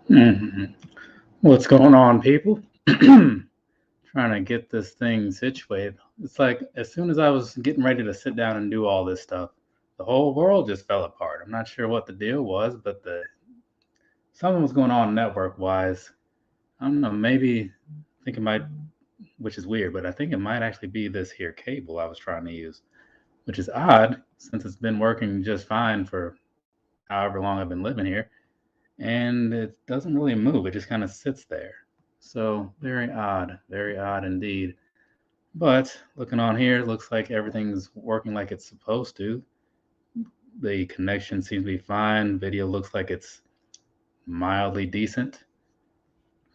Mhm. What's going on, people? Trying to get this thing situated. It's like as soon as I was getting ready to sit down and do all this stuff, the whole world just fell apart. I'm not sure what the deal was, but the something was going on network wise. I don't know. Maybe I think it might, which is weird, but I think it might actually be this here cable I was trying to use, which is odd since it's been working just fine for however long I've been living here, and it doesn't really move. It just kind of sits there. So very odd indeed. But looking on here, it looks like everything's working like it's supposed to. The connection seems to be fine. Video looks like it's mildly decent,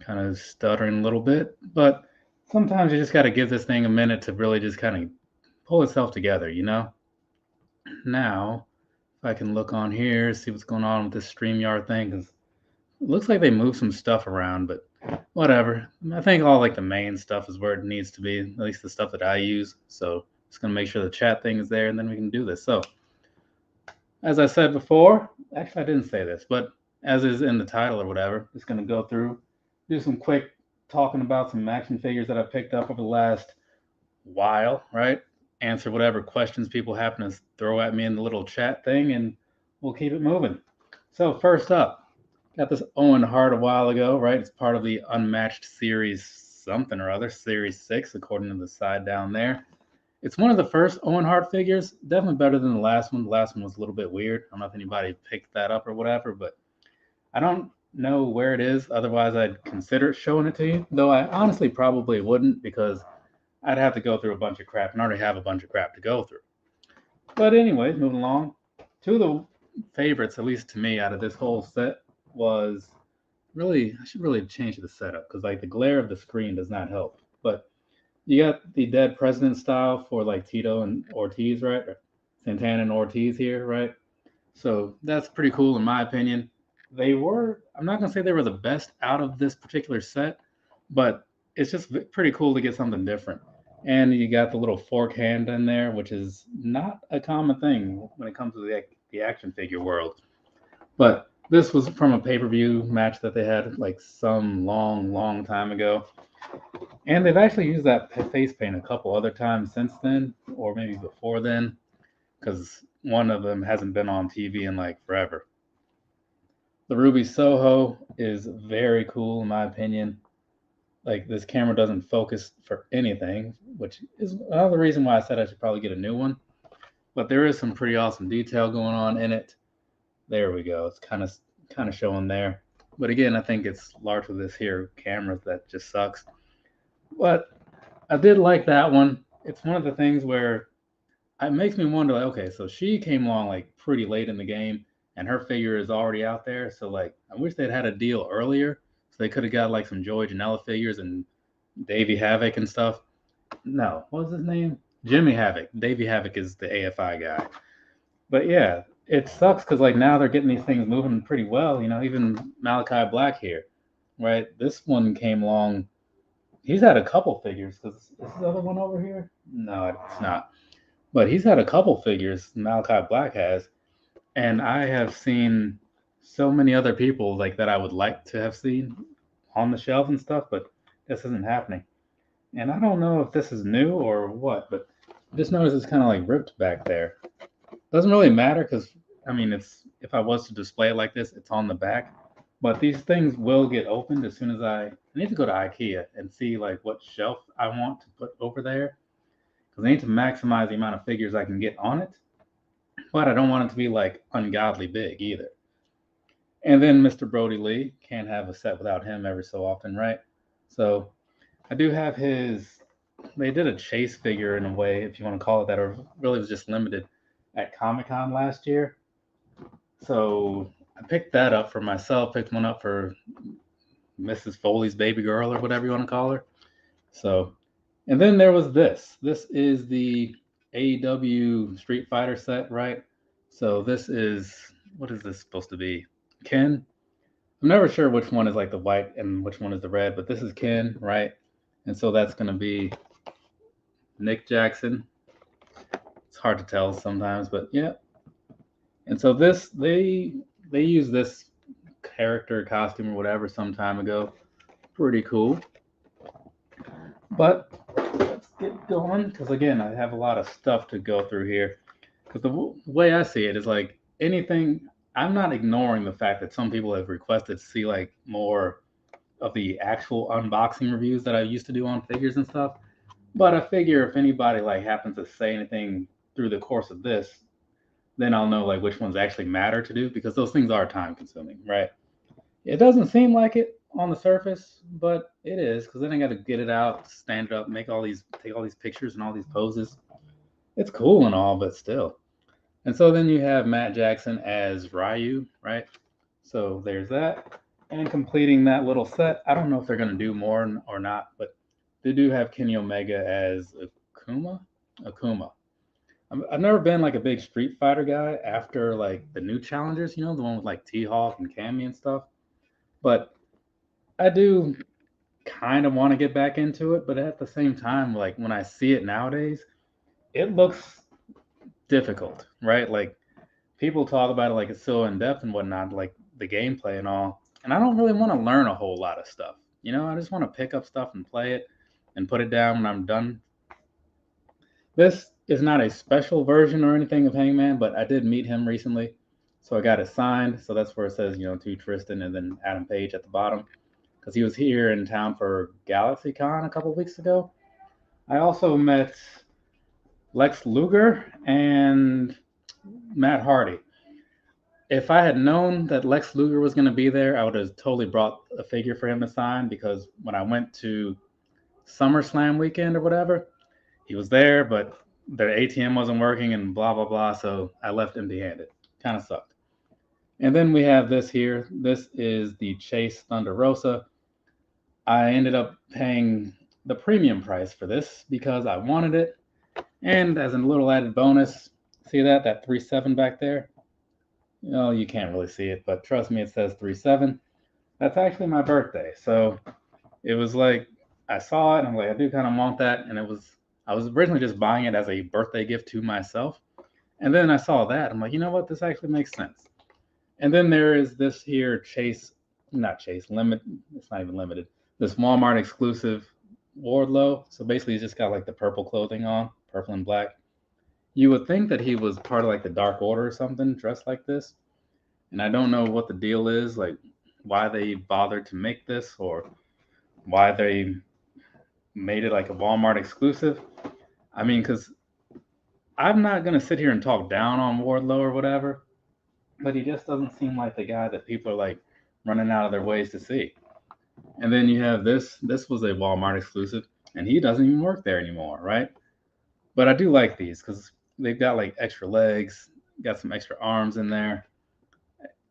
kind of stuttering a little bit. But sometimes you just got to give this thing a minute to really just kind of pull itself together. Now, if I can look on here, see what's going on with this StreamYard thing, because it looks like they moved some stuff around, but whatever. I think all like the main stuff is where it needs to be, at least the stuff that I use. So just gonna make sure the chat thing is there, and then we can do this. So as I said before, actually I didn't say this, but as is in the title or whatever, just gonna go through, do some quick talking about some action figures that I picked up over the last while, right? Answer whatever questions people happen to throw at me in the little chat thing, and we'll keep it moving. So first up, got this Owen Hart a while ago, right? It's part of the Unmatched Series something or other, Series 6, according to the side down there. It's one of the first Owen Hart figures, definitely better than the last one. The last one was a little bit weird. I don't know if anybody picked that up or whatever, but I don't know where it is. Otherwise, I'd consider showing it to you, though I honestly probably wouldn't because I'd have to go through a bunch of crap and I already have a bunch of crap to go through. But, anyways, moving along. Two of the favorites, at least to me, out of this whole set was really, I should really change the setup because like the glare of the screen does not help. But you got the dead president style for like Tito and Ortiz, right? Or Santana and Ortiz here, right? So that's pretty cool in my opinion. They were, I'm not gonna say they were the best out of this particular set, but it's just pretty cool to get something different. And you got the little fork hand in there, which is not a common thing when it comes to the action figure world. But this was from a pay per view match that they had like some long, long time ago. And they've actually used that face paint a couple other times since then, or maybe before then, because one of them hasn't been on TV in like forever. The Ruby Soho is very cool in my opinion. Like this camera doesn't focus for anything, which is another reason why I said I should probably get a new one. But there is some pretty awesome detail going on in it. There we go. It's kind of showing there. But again, I think it's largely this here camera that just sucks. But I did like that one. It's one of the things where it makes me wonder, like, okay, so she came along like pretty late in the game, and her figure is already out there. So like, I wish they'd had a deal earlier, so they could have got like some Joey Janela figures and Davey Havoc and stuff. No, what was his name? Jimmy Havoc. Davey Havoc is the AFI guy. But yeah, it sucks because like now they're getting these things moving pretty well. Even Malachi Black here, right? This one came along. He's had a couple figures. Because is this other one over here? No, it's not. But he's had a couple figures. Malachi Black has, and I have seen so many other people like that I would like to have seen on the shelf and stuff, but this isn't happening. And I don't know if this is new or what, but just notice it's kind of like ripped back there. Doesn't really matter because I mean, it's if I was to display it like this, it's on the back. But these things will get opened as soon as I need to go to IKEA and see like what shelf I want to put over there because I need to maximize the amount of figures I can get on it. But I don't want it to be like ungodly big either. And then Mr. Brody Lee, can't have a set without him every so often, right? So I do have his. They did a chase figure in a way, if you want to call it that, or really was just limited at Comic Con last year. So I picked that up for myself, picked one up for Mrs. Foley's baby girl, or whatever you want to call her. So, and then there was this. This is the AEW Street Fighter set, right? So this is, what is this supposed to be? Ken? I'm never sure which one is like the white and which one is the red, but this is Ken, right? And so that's going to be Nick Jackson. It's hard to tell sometimes, but yeah. And so this they use this character costume or whatever some time ago. Pretty cool. But let's get going because again, I have a lot of stuff to go through here. Because the way I see it is like anything. I'm not ignoring the fact that some people have requested to see like more of the actual unboxing reviews that I used to do on figures and stuff. But I figure if anybody like happens to say anything through the course of this, then I'll know like which ones actually matter to do because those things are time consuming, right? It doesn't seem like it on the surface, but it is because then I got to get it out, stand it up, take all these pictures and all these poses. It's cool and all, but still. And so then you have Matt Jackson as Ryu, right? So there's that. And completing that little set, I don't know if they're going to do more or not, but they do have Kenny Omega as Akuma. Akuma. I've never been like a big Street Fighter guy after like the new challengers, you know, the one with like T-Hawk and Cammy and stuff. But I do kind of want to get back into it, but at the same time, like when I see it nowadays, it looks difficult, right? Like people talk about it like it's so in depth and whatnot, like the gameplay and all. And I don't really want to learn a whole lot of stuff. You know, I just want to pick up stuff and play it and put it down when I'm done. This is not a special version or anything of Hangman, but I did meet him recently. So I got it signed. So that's where it says, you know, to Tristan and then Adam Page at the bottom. Because he was here in town for GalaxyCon a couple weeks ago. I also met Lex Luger and Matt Hardy. If I had known that Lex Luger was going to be there, I would have totally brought a figure for him to sign because when I went to SummerSlam weekend or whatever, he was there, but their ATM wasn't working and blah, blah, blah. So I left empty handed. Kind of sucked. And then we have this here. This is the Chase Thunder Rosa. I ended up paying the premium price for this because I wanted it. And as a little added bonus, see that 3.7 back there? No, you can't really see it, but trust me, it says 3.7. That's actually my birthday. So it was like, I saw it and I'm like, I do kind of want that. And I was originally just buying it as a birthday gift to myself. And then I saw that. I'm like, you know what? This actually makes sense. And then there is this here limit. It's not even limited. This Walmart exclusive Wardlow. So basically he's just got like the purple clothing on, purple and black. You would think that he was part of like the Dark Order or something, dressed like this. And I don't know what the deal is, like why they bothered to make this or why they made it like a Walmart exclusive. I mean, because I'm not going to sit here and talk down on Wardlow or whatever, but he just doesn't seem like the guy that people are like running out of their ways to see. And then you have this. This was a Walmart exclusive, and he doesn't even work there anymore, right? But I do like these because they've got like extra legs, got some extra arms in there,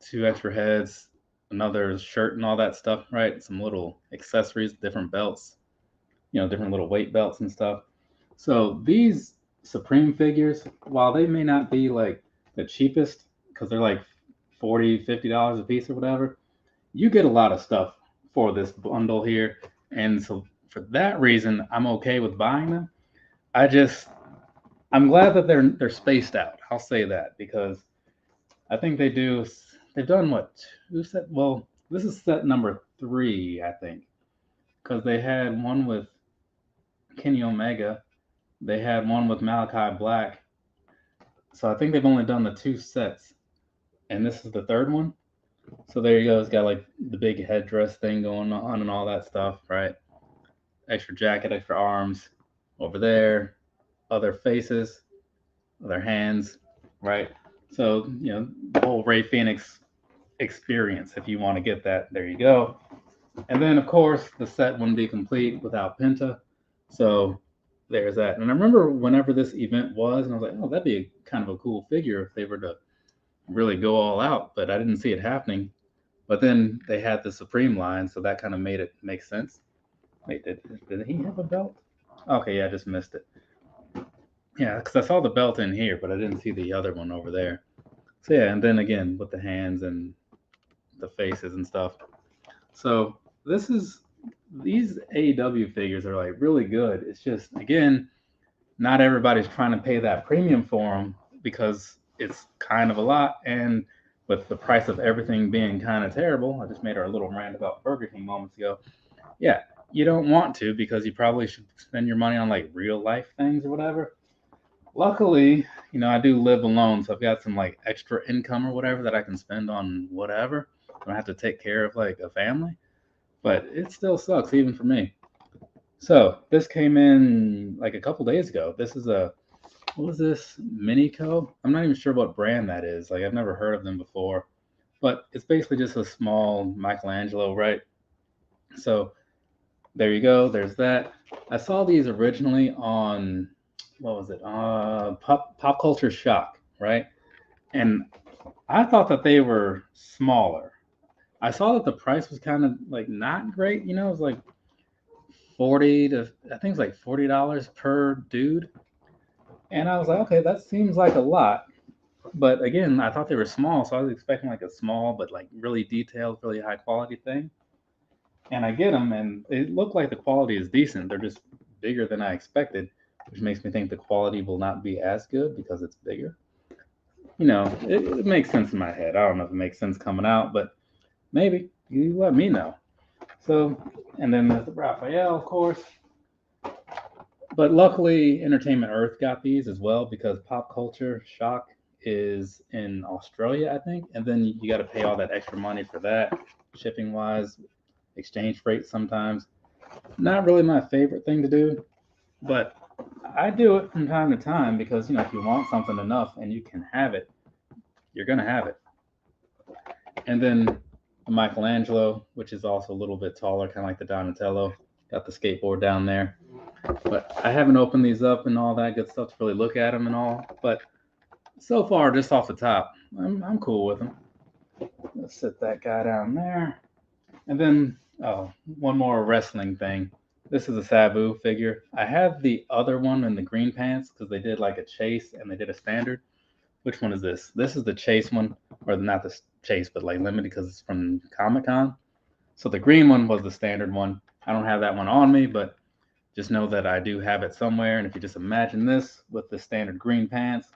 2 extra heads, another shirt and all that stuff, right? Some little accessories, different belts, you know, different little weight belts and stuff. So these Supreme figures, while they may not be like the cheapest because they're like $40, $50 a piece or whatever, you get a lot of stuff for this bundle here. And so for that reason, I'm okay with buying them. I'm glad that they're spaced out. I'll say that because I think they've done what, 2 set? Well, this is set number 3, I think, because they had one with Kenny Omega, they had one with Malachi Black. So I think they've only done the 2 sets, and this is the 3rd one. So there you go. It's got like the big headdress thing going on and all that stuff, right? Extra jacket, extra arms over there, other faces, other hands, right? So, you know, the whole Ray Phoenix experience, if you want to get that, there you go. And then, of course, the set wouldn't be complete without Penta. So there's that. And I remember whenever this event was, and I was like, oh, that'd be kind of a cool figure if they were to really go all out, but I didn't see it happening. But then they had the Supreme line, so that kind of made it make sense. Wait, did he have a belt? Okay, yeah, I just missed it. Yeah, because I saw the belt in here, but I didn't see the other one over there. So yeah, and then again with the hands and the faces and stuff. So these AEW figures are like really good. It's just, again, not everybody's trying to pay that premium for them because it's kind of a lot, and with the price of everything being kind of terrible. I just made our little rant about Burger King moments ago. Yeah, you don't want to because you probably should spend your money on like real life things or whatever. Luckily, I do live alone, so I've got some like extra income or whatever that I can spend on whatever. I don't have to take care of like a family, but it still sucks even for me. So this came in like a couple days ago. This is a what was this? Minico? I'm not even sure what brand that is. Like I've never heard of them before, but it's basically just a small Michelangelo, right? So there you go. There's that. I saw these originally on what was it? Pop Culture Shock, right? And I thought that they were smaller. I saw that the price was kind of like not great. It was like 40 to I think it's like $40 per dude. And I was like, okay, that seems like a lot. But again, I thought they were small, so I was expecting like a small but like really detailed, really high quality thing. And I get them, and they look like the quality is decent. They're just bigger than I expected, which makes me think the quality will not be as good because it's bigger. It makes sense in my head. I don't know if it makes sense coming out, but maybe you let me know. So, and then there's the Raphael, of course. But luckily, Entertainment Earth got these as well because Pop Culture Shock is in Australia, I think, and then you got to pay all that extra money for that, shipping wise, exchange rate sometimes. Not really my favorite thing to do, but I do it from time to time because if you want something enough and you can have it, you're gonna have it. And then the Michelangelo, which is also a little bit taller, kind of like the Donatello. Got the skateboard down there. But I haven't opened these up and all that good stuff to really look at them and all. But so far, just off the top, I'm cool with them. Let's set that guy down there. And then, one more wrestling thing. This is a Sabu figure. I have the other one in the green pants because they did like a chase and they did a standard. Which one is this? This is the chase one, or not the chase, but like limited because it's from Comic Con. So the green one was the standard one. I don't have that one on me, but just know that I do have it somewhere. And if you just imagine this with the standard green pants,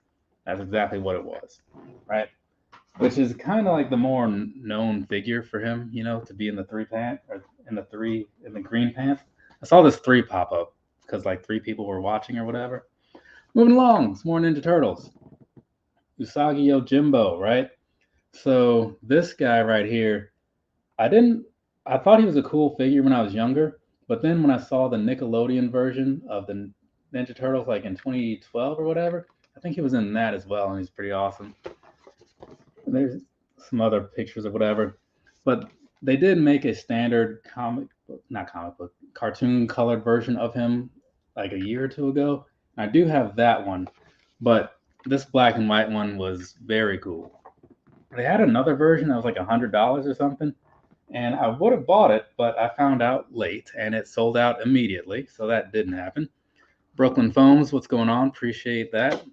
that's exactly what it was, right? Which is kind of like the more known figure for him, to be in the three pant or in the green pants. I saw this three pop up because like three people were watching or whatever. Moving along, it's more Ninja Turtles. Usagi Yojimbo, right? So this guy right here, I thought he was a cool figure when I was younger, but then when I saw the Nickelodeon version of the Ninja Turtles, like in 2012 or whatever, I think he was in that as well, and he's pretty awesome. And there's some other pictures or whatever, but they did make a standard not comic book, cartoon colored version of him like a year or two ago. I do have that one, but this black and white one was very cool. They had another version that was like $100 or something, and I would have bought it, but I found out late and it sold out immediately, so that didn't happen. Brooklyn Phones, what's going on? Appreciate that.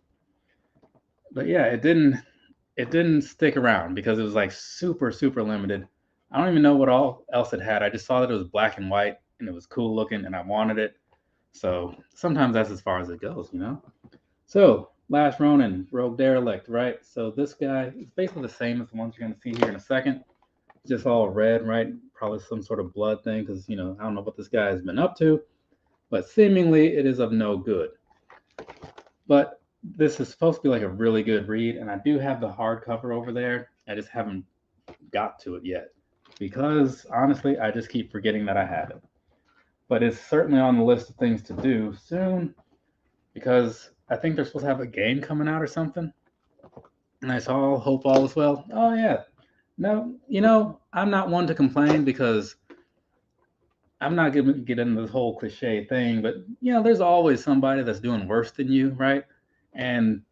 But yeah, it didn't stick around because it was like super super limited. I don't even know what all else it had. I just saw that it was black and white and it was cool looking and I wanted it. So sometimes that's as far as it goes. So Last Ronin, Rogue Derelict, right? So this guy is basically the same as the ones you're gonna see here in a second. Just all red, right? Probably some sort of blood thing because I don't know what this guy has been up to, but seemingly it is of no good. But this is supposed to be like a really good read, and I do have the hardcover over there. I just haven't got to it yet because honestly, I just keep forgetting that I have it. But it's certainly on the list of things to do soon because I think they're supposed to have a game coming out or something. And I saw Hope All Is Well. Oh yeah, no, I'm not one to complain because I'm not going to get into this whole cliche thing, but there's always somebody that's doing worse than you, right? And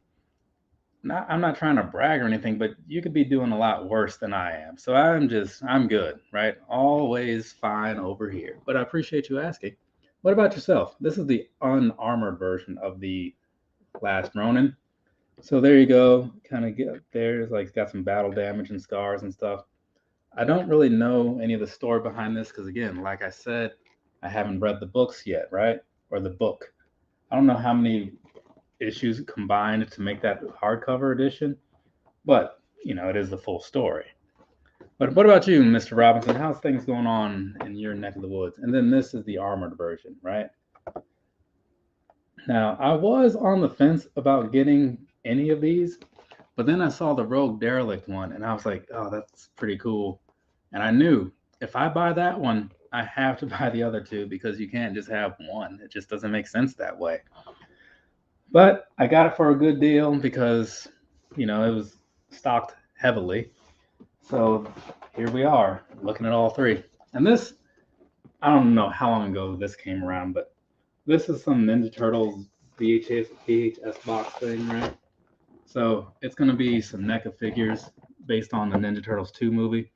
I'm not trying to brag or anything, but you could be doing a lot worse than I am. So I'm good, right? Always fine over here. But I appreciate you asking. What about yourself? This is the unarmored version of the Last Ronin. So there you go. Kind of get there. It's like got some battle damage and scars and stuff. I don't really know any of the story behind this because, again, like I said, I haven't read the books yet, right? Or the book. I don't know how many issues combined to make that hardcover edition, but it is the full story. But what about you, Mr. Robinson? How's things going on in your neck of the woods? And then this is the armored version, right? Now, I was on the fence about getting any of these, but then I saw the Rogue Derelict one and I was like, oh, that's pretty cool. And I knew if I buy that one, I have to buy the other two because you can't just have one. It just doesn't make sense that way. But I got it for a good deal because, it was stocked heavily. So here we are looking at all three. And this, I don't know how long ago this came around, but this is some Ninja Turtles VHS box thing, right? So it's going to be some NECA figures based on the Ninja Turtles 2 movie.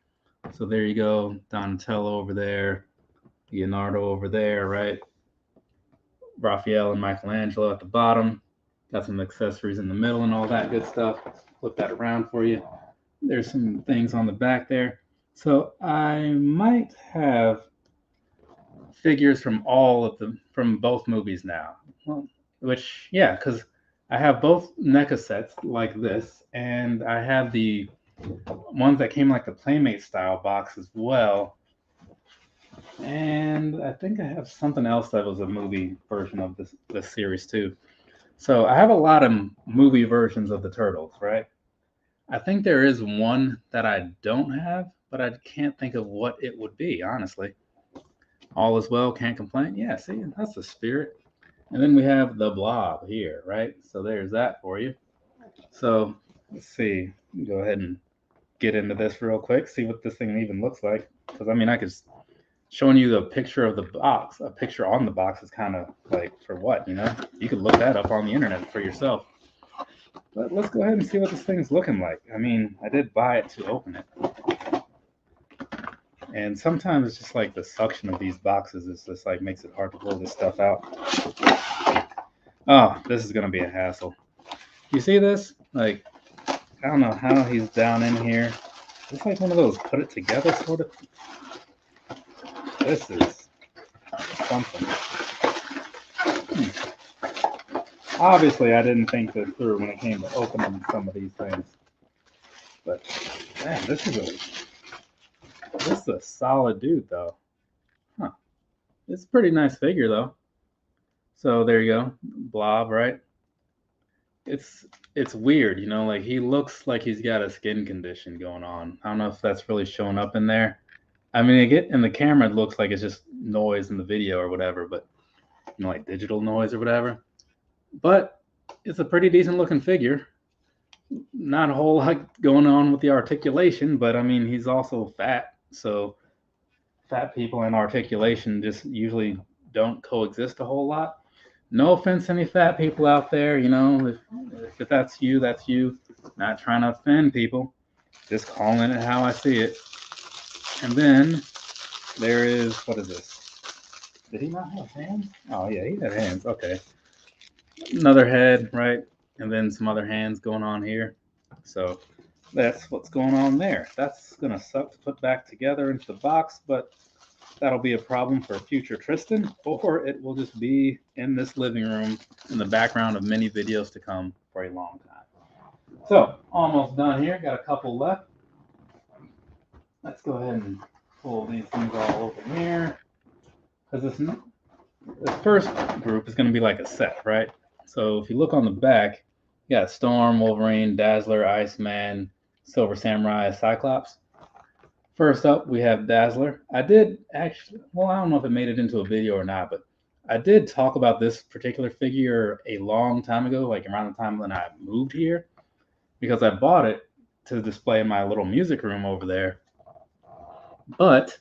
So there you go, Donatello over there, Leonardo over there, right? Raphael and Michelangelo at the bottom. Got some accessories in the middle and all that good stuff. Flip that around for you. There's some things on the back there. So I might have figures from from both movies now. Well, which, yeah, because I have both NECA sets like this, and I have the ones that came like the Playmate style box as well. And I think I have something else that was a movie version of this series too. So I have a lot of movie versions of the Turtles, right? I think there is one that I don't have, but I can't think of what it would be, honestly. All is well, can't complain. Yeah, see, that's the spirit. And then we have the Blob here, right? So there's that for you. So let's see. Go ahead and get into this real quick, see what this thing even looks like. Because I could showing you the picture of the box. A picture on the box is kind of like for what, You could look that up on the internet for yourself. But let's go ahead and see what this thing's looking like. I did buy it to open it. And sometimes it's just like the suction of these boxes is just like makes it hard to pull this stuff out. Oh, this is going to be a hassle. You see this? Like, I don't know how he's down in here. It's like one of those put it together sort of. This is something. Obviously, I didn't think this through when it came to opening some of these things. But, man, this is a solid dude, though. Huh. It's a pretty nice figure, though. So there you go, Blob, right? It's weird, like he looks like he's got a skin condition going on. I don't know if that's really showing up in there. In the camera, it looks like it's just noise in the video or whatever, but like digital noise or whatever. But it's a pretty decent looking figure. Not a whole lot going on with the articulation, but he's also fat, so fat people and articulation just usually don't coexist a whole lot. No offense to any fat people out there, if that's you, that's you. Not trying to offend people, just calling it how I see it. And then there is, what is this? Did he not have hands? Oh yeah, he had hands. Okay. Another head, right? And then some other hands going on here. So that's what's going on there. That's gonna suck to put back together into the box, but that'll be a problem for future Tristan, or it will just be in this living room in the background of many videos to come for a long time. So almost done here. Got a couple left. Let's go ahead and pull these things all open here, because this first group is going to be like a set, right? So if you look on the back, you got Storm, Wolverine, Dazzler, Iceman, Silver Samurai, Cyclops. First up, we have Dazzler. I did actually, well, I don't know if it made it into a video or not, but I did talk about this particular figure a long time ago, like around the time when I moved here, because I bought it to display in my little music room over there. But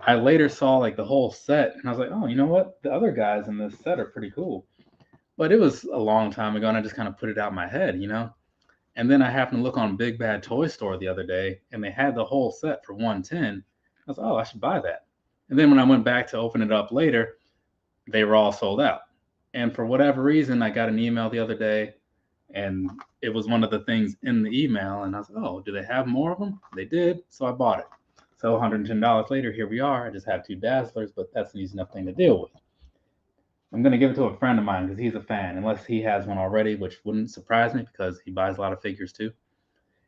I later saw like the whole set, and I was like, oh, you know what? The other guys in this set are pretty cool. But it was a long time ago, and I just kind of put it out in my head, And then I happened to look on Big Bad Toy Store the other day, and they had the whole set for $110. I was like, oh, I should buy that. And then when I went back to open it up later, they were all sold out. And for whatever reason, I got an email the other day, and it was one of the things in the email. And I was like, oh, do they have more of them? They did, so I bought it. So $110 later, here we are. I just have two Dazzlers, but that's an easy enough thing to deal with. I'm going to give it to a friend of mine because he's a fan, unless he has one already, which wouldn't surprise me because he buys a lot of figures too.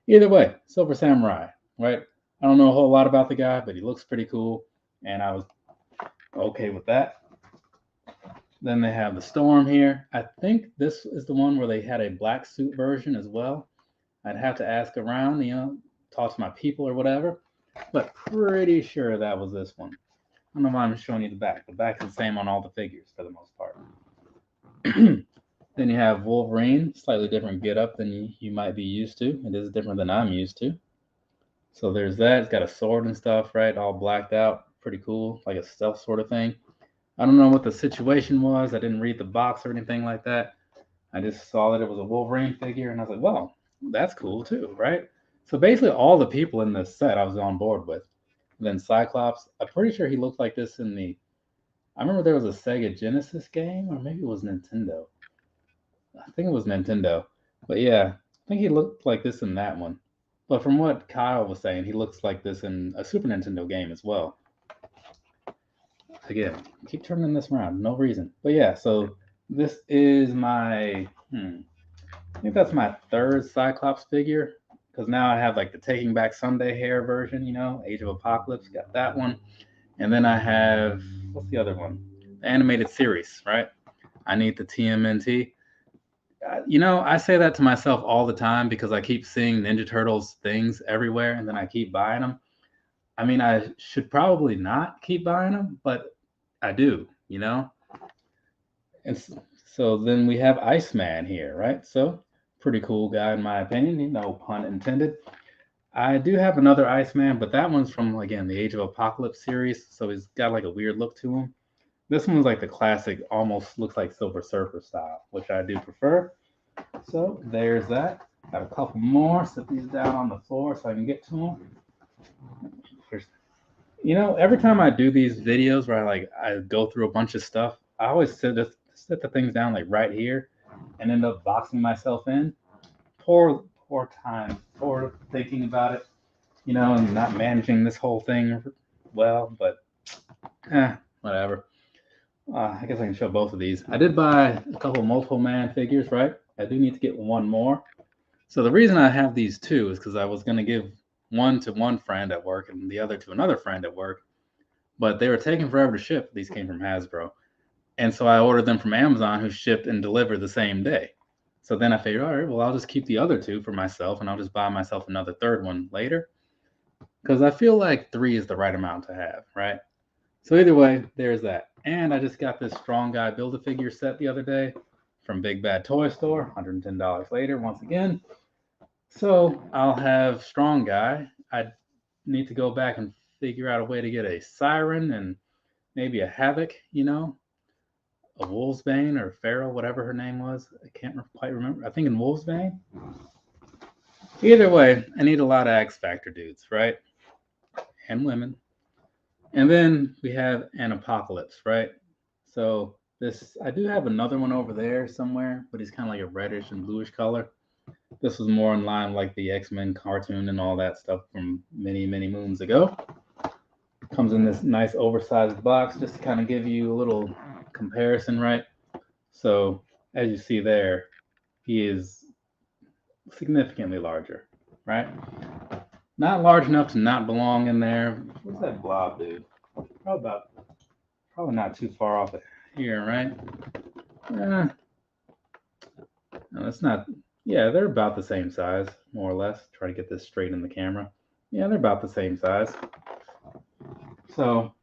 Either way, Silver Samurai, right? I don't know a whole lot about the guy, but he looks pretty cool, and I was okay with that. Then they have the Storm here. I think this is the one where they had a black suit version as well. I'd have to ask around, talk to my people or whatever, but pretty sure that was this one. I don't know why I'm showing you the back. The back is the same on all the figures for the most part. Then you have Wolverine, slightly different get up than you might be used to. It is different than I'm used to. So there's that. It's got a sword and stuff, right? All blacked out. Pretty cool, like a stealth sort of thing. I don't know what the situation was. I didn't read the box or anything like that. I just saw that it was a Wolverine figure, and I was like, well, that's cool too, right? So basically, all the people in this set I was on board with. Then Cyclops, I'm pretty sure he looked like this in the. I remember there was a Sega Genesis game, or maybe it was Nintendo. I think it was Nintendo. But yeah, I think he looked like this in that one. But from what Kyle was saying, he looks like this in a Super Nintendo game as well. Again, keep turning this around, no reason. But yeah, so this is my, I think that's my third Cyclops figure. Because now I have like the Taking Back Sunday hair version, Age of Apocalypse, got that one. And then I have, what's the other one? The animated series, right? I need the TMNT. I say that to myself all the time because I keep seeing Ninja Turtles things everywhere and then I keep buying them. I mean, I should probably not keep buying them, but I do, And so then we have Iceman here, right? So, pretty cool guy in my opinion, no pun intended. I do have another Iceman, but that one's from, again, the Age of Apocalypse series, so he's got like a weird look to him. This one's like the classic, almost looks like Silver Surfer style, which I do prefer. So there's that. Got a couple more. Set these down on the floor so I can get to them. Every time I do these videos where I go through a bunch of stuff, I always set the things down like right here, and end up boxing myself in. Poor time. Poor thinking about it. And not managing this whole thing well. But whatever. I guess I can show both of these. I did buy a couple multiple man figures, right? I do need to get one more. So the reason I have these two is because I was going to give one to one friend at work and the other to another friend at work, but they were taking forever to ship. These came from Hasbro. And so I ordered them from Amazon, who shipped and delivered the same day. So then I figured, all right, well, I'll just keep the other two for myself and I'll just buy myself another third one later. Because I feel like 3 is the right amount to have, right? So either way, there's that. And I just got this Strong Guy Build-A-Figure set the other day from Big Bad Toy Store, $110 later, once again. So I'll have Strong Guy. I need to go back and figure out a way to get a Siren and maybe a Havoc, a Wolfsbane or Pharaoh, whatever her name was. I can't quite remember. I think in Wolfsbane. Either way, I need a lot of X Factor dudes, right? And women. And then we have an Apocalypse, right? So I do have another one over there somewhere, but he's kind of like a reddish and bluish color. This was more in line like the X-Men cartoon and all that stuff from many, many moons ago. Comes in this nice oversized box just to kind of give you a little comparison, right? So as you see there, he is significantly larger, right? Not large enough to not belong in there. What's that blob dude? Probably not too far off of here, right? No, that's not. Yeah, they're about the same size, more or less. Try to get this straight in the camera. Yeah, they're about the same size. So,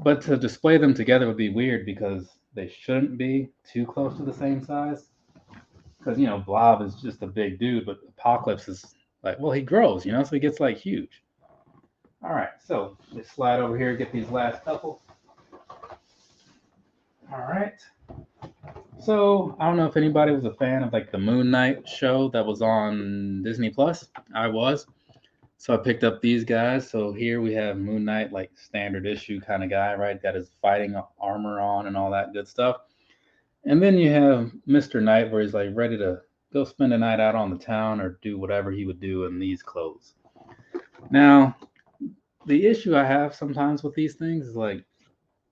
but to display them together would be weird because they shouldn't be too close to the same size. Because, Blob is just a big dude, but Apocalypse is like, well, he grows, so he gets like huge. All right, so let's slide over here and get these last couple. All right. So I don't know if anybody was a fan of like the Moon Knight show that was on Disney Plus. I was. So I picked up these guys. So here we have Moon Knight, like standard issue kind of guy, right? Got his fighting armor on and all that good stuff. And then you have Mr. Knight, where he's like ready to go spend a night out on the town or do whatever he would do in these clothes. Now, the issue I have sometimes with these things is like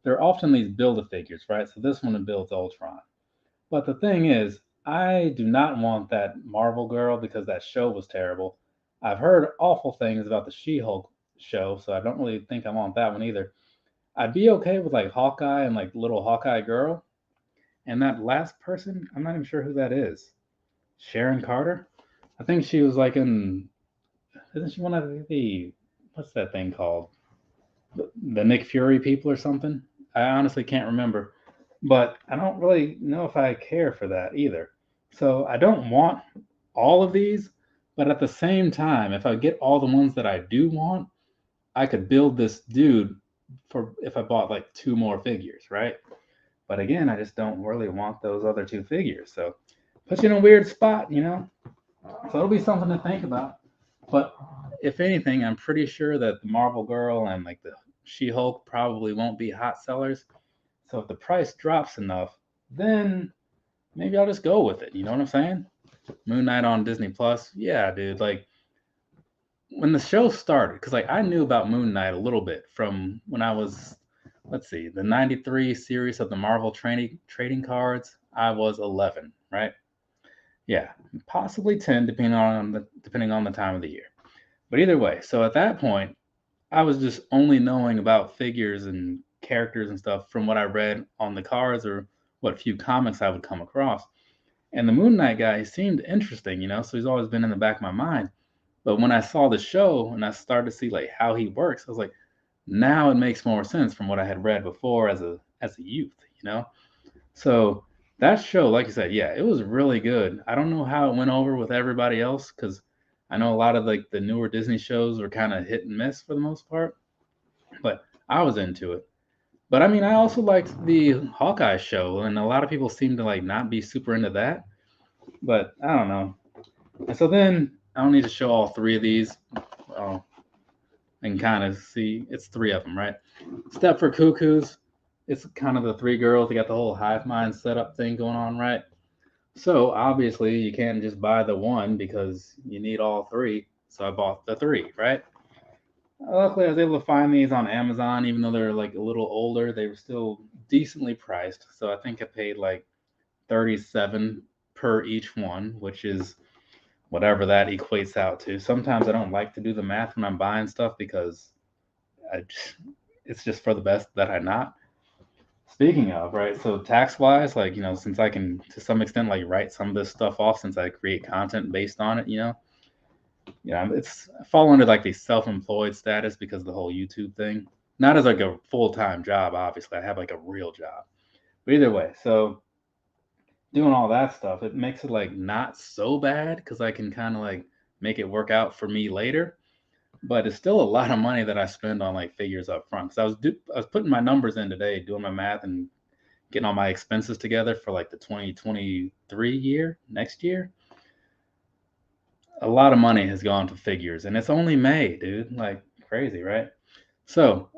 they're often these Build-A-Figures, right? So this one builds Ultron. But the thing is, I do not want that Marvel girl because that show was terrible. I've heard awful things about the She-Hulk show, so I don't really think I want that one either. I'd be okay with like Hawkeye and like little Hawkeye girl. And that last person, I'm not even sure who that is. Sharon Carter? I think she was like in, isn't she one of the, what's that thing called? The Nick Fury people or something? I honestly can't remember. But I don't really know if I care for that either. So I don't want all of these, but at the same time, if I get all the ones that I do want, I could build this dude for if I bought like two more figures, right? But again, I just don't really want those other two figures. So puts you in a weird spot, you know? So it'll be something to think about. But if anything, I'm pretty sure that the Marvel Girl and like the She Hulk probably won't be hot sellers. So if the price drops enough, then maybe I'll just go with it. You know what I'm saying? Moon Knight on Disney Plus. Yeah, dude. Like when the show started, because like I knew about Moon Knight a little bit from when I was, let's see, the '93 series of the Marvel trading cards. I was 11, right? Yeah, possibly 10, depending on the time of the year. But either way, so at that point, I was just only knowing about figures and characters and stuff from what I read on the cards or what few comics I would come across. And the Moon Knight guy, he seemed interesting, you know, so he's always been in the back of my mind. But when I saw the show and I started to see like how he works, I was like, now it makes more sense from what I had read before as a youth, you know? So that show, like you said, yeah, it was really good. I don't know how it went over with everybody else because I know a lot of like the newer Disney shows were kind of hit and miss for the most part, but I was into it. But I mean, I also liked the Hawkeye show, and a lot of people seem to like not be super into that. But I don't know. And so then I don't need to show all three of these. Oh, and kind of see it's three of them, right? Step for Cuckoos. It's kind of the three girls. They got the whole hive mind setup thing going on, right? So obviously you can't just buy the one because you need all three. So I bought the three, right? Luckily, I was able to find these on Amazon, even though they're like a little older. They were still decently priced. So I think I paid like 37 per each one, which is whatever that equates out to. Sometimes I don't like to do the math when I'm buying stuff because just, it's just for the best that I not. Speaking of, right, so tax wise, like, you know, since I can to some extent like write some of this stuff off since I create content based on it, it's I fall under like the self-employed status because of the whole YouTube thing. Not as like a full-time job, obviously. I have like a real job. But either way, so doing all that stuff, it makes it like not so bad because I can kind of like make it work out for me later. But it's still a lot of money that I spend on like figures up front. Because I was putting my numbers in today, doing my math and getting all my expenses together for like the 2023 year, next year. A lot of money has gone to figures, and it's only May, dude. Like crazy, right? So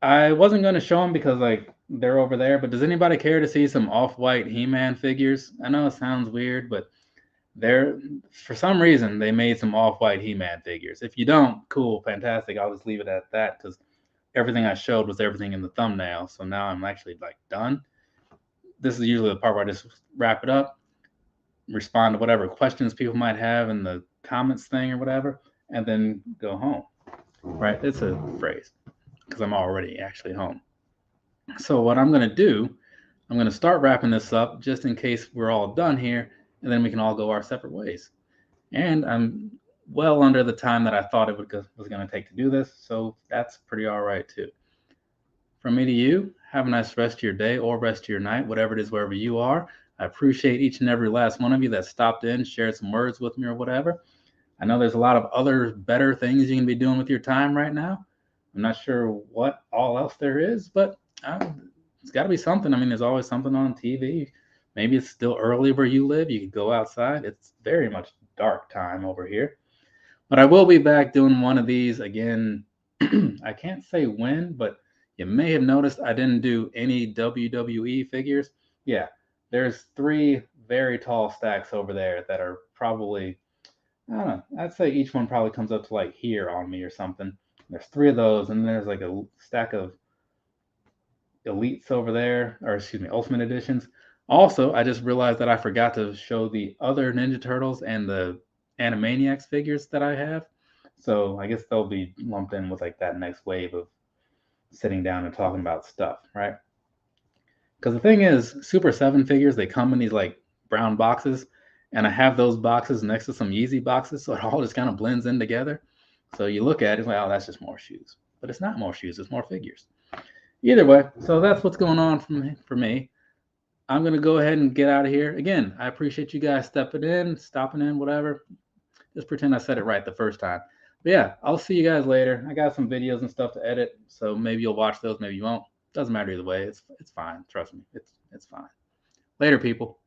I wasn't going to show them because like they're over there. But does anybody care to see some off-white He-Man figures? I know it sounds weird, but they're for some reason they made some off-white He-Man figures. If you don't, cool, fantastic. I'll just leave it at that because everything I showed was everything in the thumbnail. So now I'm actually like done. This is usually the part where I just wrap it up, respond to whatever questions people might have in the comments thing or whatever, and then go home. Right? It's a phrase because I'm already actually home. So what I'm going to do, I'm going to start wrapping this up just in case we're all done here, and then we can all go our separate ways. And I'm well under the time that I thought it was going to take to do this, so that's pretty all right too. From me to you, have a nice rest of your day or rest of your night, whatever it is, wherever you are. I appreciate each and every last one of you that stopped in, shared some words with me or whatever. I know there's a lot of other better things you can be doing with your time right now. I'm not sure what all else there is, but it's got to be something. I mean, there's always something on TV. Maybe it's still early where you live. You could go outside. It's very much dark time over here. But I will be back doing one of these again. I can't say when, but you may have noticed I didn't do any WWE figures. Yeah, there's three very tall stacks over there that are probably, I don't know, I'd say each one probably comes up to like here on me or something. There's three of those, and there's like a stack of elites over there, or excuse me, Ultimate Editions. Also, I just realized that I forgot to show the other Ninja Turtles and the Animaniacs figures that I have. So I guess they'll be lumped in with like that next wave of sitting down and talking about stuff, right? Because the thing is, Super 7 figures, they come in these like brown boxes, and I have those boxes next to some Yeezy boxes, so it all just kind of blends in together. So you look at it, it's like, oh, that's just more shoes. But it's not more shoes, it's more figures. Either way, so that's what's going on for me. I'm going to go ahead and get out of here. Again, I appreciate you guys stepping in, stopping in, whatever. Just pretend I said it right the first time. But yeah, I'll see you guys later. I got some videos and stuff to edit, so maybe you'll watch those, maybe you won't. Doesn't matter either way. It's fine. Trust me. It's fine. Later, people.